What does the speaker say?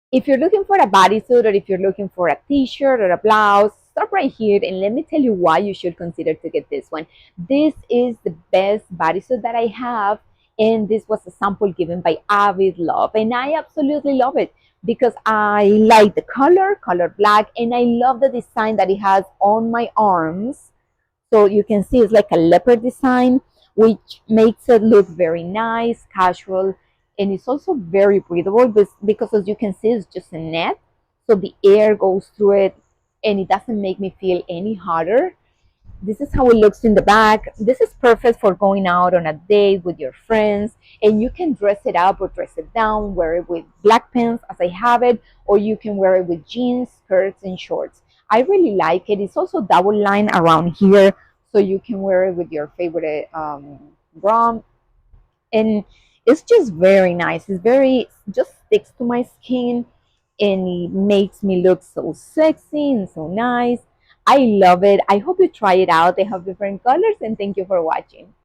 If you're looking for a bodysuit or if you're looking for a t-shirt or a blouse, stop right here and let me tell you why you should consider to get this one. This is the best bodysuit that I have, and this was a sample given by Avidlove, and I absolutely love it because I like the color black, and I love the design that it has on my arms. So you can see it's like a leopard design, which makes it look very nice, casual, and it's also very breathable because as you can see, it's just a net. So the air goes through it and it doesn't make me feel any hotter. This is how it looks in the back. This is perfect for going out on a date with your friends, and you can dress it up or dress it down, wear it with black pants as I have it, or you can wear it with jeans, skirts, and shorts. I really like it. It's also double line around here, so you can wear it with your favorite bra, and it's just very nice. It's very just sticks to my skin, and it makes me look so sexy and so nice. I love it. I hope you try it out. They have different colors, and thank you for watching.